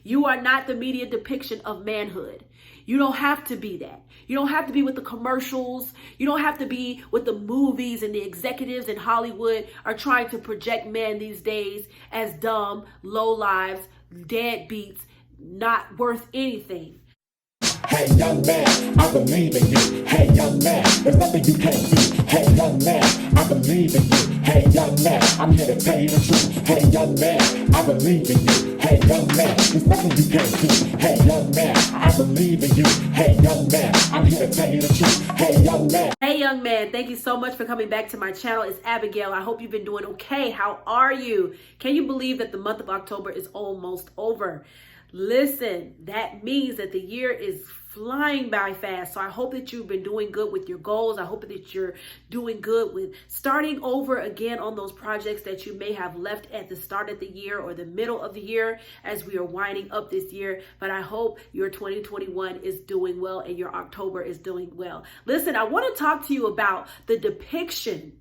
You are not the media depiction of manhood. You don't have to be that. You don't have to be with the commercials. You don't have to be with the movies, and the executives in Hollywood are trying to project men these days as dumb, low lives, deadbeats, not worth anything. Hey young man, I believe in you. Hey young man, there's nothing you can't do. Hey young man, I believe in you. Hey young man, I'm here to tell you the truth. Hey young man, I believe in you. Hey young man, there's nothing you can't do. Hey young man, I believe in you. Hey young man, I'm here to tell you the truth. Hey young man. Hey young man, thank you so much for coming back to my channel. It's Abigail. I hope you've been doing okay. How are you? Can you believe that the month of October is almost over? Listen, that means that the year is flying by fast. So I hope that you've been doing good with your goals. I hope that you're doing good with starting over again on those projects that you may have left at the start of the year or the middle of the year as we are winding up this year. But I hope your 2021 is doing well and your October is doing well. Listen, I want to talk to you about the depiction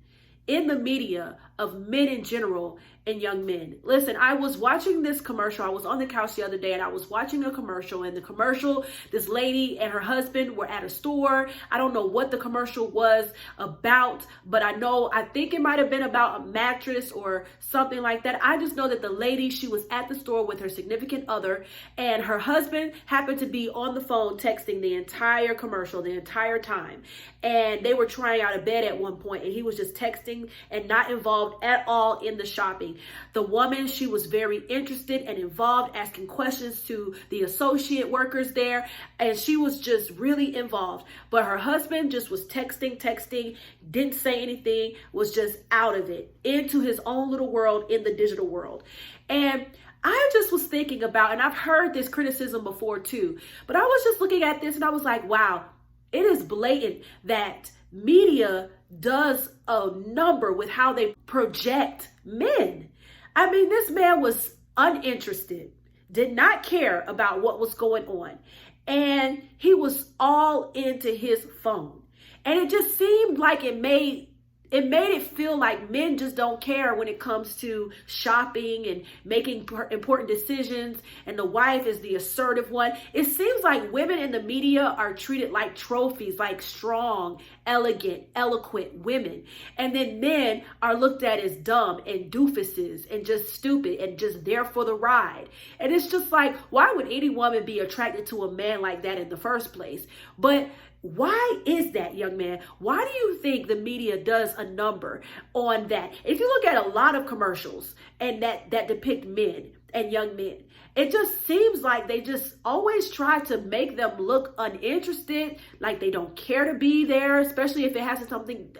in the media of men in general and young men. Listen, I was watching this commercial. I was on the couch the other day and I was watching a commercial, and the commercial, this lady and her husband were at a store. I don't know what the commercial was about, but I think it might have been about a mattress or something like that. I just know that the lady, she was at the store with her significant other, and her husband happened to be on the phone texting the entire commercial, the entire time. And they were trying out a bed at one point, and he was just texting and not involved at all in the shopping. The woman, she was very interested and involved, asking questions to the associate workers there, and she was just really involved. But her husband just was texting, didn't say anything, was just out of it, into his own little world in the digital world. And I just was thinking about, and I've heard this criticism before too, but I was just looking at this and I was like, wow, it is blatant that media does a number with how they project men. I mean, this man was uninterested, did not care about what was going on, and he was all into his phone. And it just seemed like it made it feel like men just don't care when it comes to shopping and making important decisions, and the wife is the assertive one. It seems like women in the media are treated like trophies, like strong, elegant, eloquent women. And then men are looked at as dumb and doofuses and just stupid and just there for the ride. And it's just like, why would any woman be attracted to a man like that in the first place? But why is that, young man? Why do you think the media does a number on that? If you look at a lot of commercials and that depict men and young men, it just seems like they just always try to make them look uninterested, like they don't care to be there, especially if it has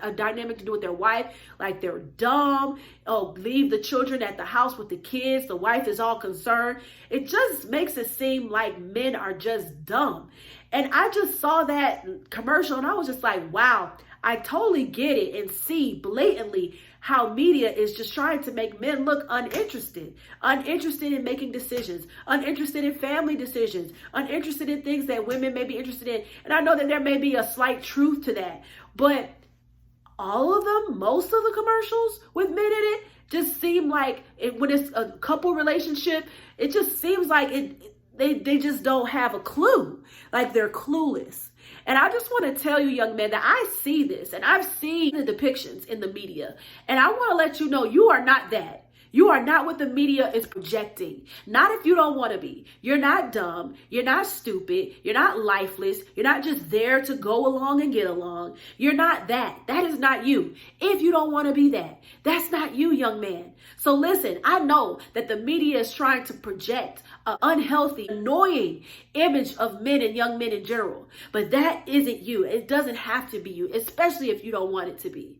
a dynamic to do with their wife, like they're dumb. Oh, leave the children at the house with the kids. The wife is all concerned. It just makes it seem like men are just dumb. And I just saw that commercial and I was just like, wow, I totally get it and see blatantly how media is just trying to make men look uninterested in making decisions, uninterested in family decisions, uninterested in things that women may be interested in. And I know that there may be a slight truth to that, but all of them, most of the commercials with men in it just seem like when it's a couple relationship, it just seems like they just don't have a clue, like they're clueless. And I just want to tell you, young man, that I see this and I've seen the depictions in the media. And I want to let you know, you are not that. You are not what the media is projecting. Not if you don't want to be. You're not dumb. You're not stupid. You're not lifeless. You're not just there to go along and get along. You're not that. That is not you. If you don't want to be that, that's not you, young man. So listen, I know that the media is trying to project an unhealthy, annoying image of men and young men in general. But that isn't you. It doesn't have to be you, especially if you don't want it to be.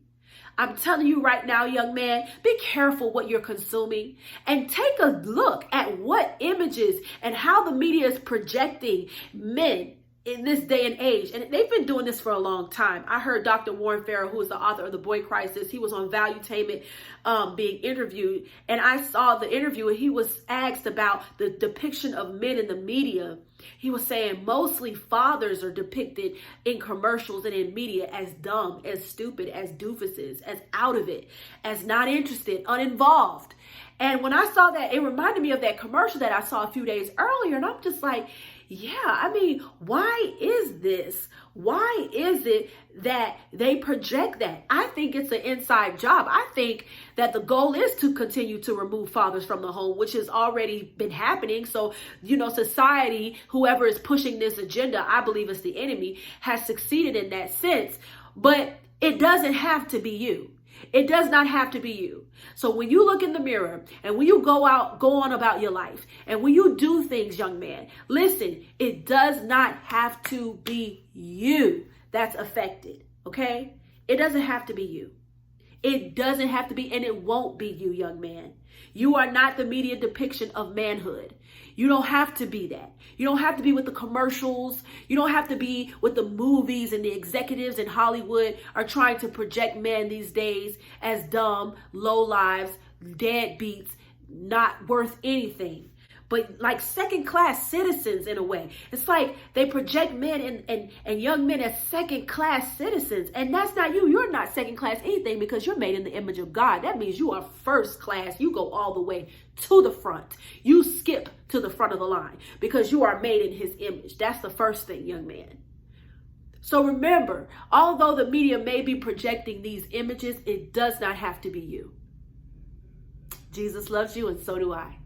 I'm telling you right now, young man, be careful what you're consuming and take a look at what images and how the media is projecting men in this day and age. And they've been doing this for a long time. I heard Dr. Warren Farrell, who is the author of The Boy Crisis, he was on Valuetainment being interviewed. And I saw the interview and he was asked about the depiction of men in the media. He was saying mostly fathers are depicted in commercials and in media as dumb, as stupid, as doofuses, as out of it, as not interested, uninvolved. And when I saw that, it reminded me of that commercial that I saw a few days earlier. And I'm just like, yeah, I mean, why is this? Why is it that they project that? I think it's an inside job. I think that the goal is to continue to remove fathers from the home, which has already been happening. So, society, whoever is pushing this agenda, I believe it's the enemy, has succeeded in that sense. But it doesn't have to be you. It does not have to be you. So when you look in the mirror and when you go on about your life, and when you do things, young man, listen, it does not have to be you that's affected, okay? It doesn't have to be you. It doesn't have to be, and it won't be you, young man. You are not the media depiction of manhood. You don't have to be that. You don't have to be with the commercials. You don't have to be with the movies and the executives in Hollywood are trying to project men these days as dumb, low lives, deadbeats, not worth anything. But like second-class citizens in a way. It's like they project men and young men as second-class citizens. And that's not you. You're not second-class anything because you're made in the image of God. That means you are first-class. You go all the way to the front. You skip to the front of the line because you are made in his image. That's the first thing, young man. So remember, although the media may be projecting these images, it does not have to be you. Jesus loves you, and so do I.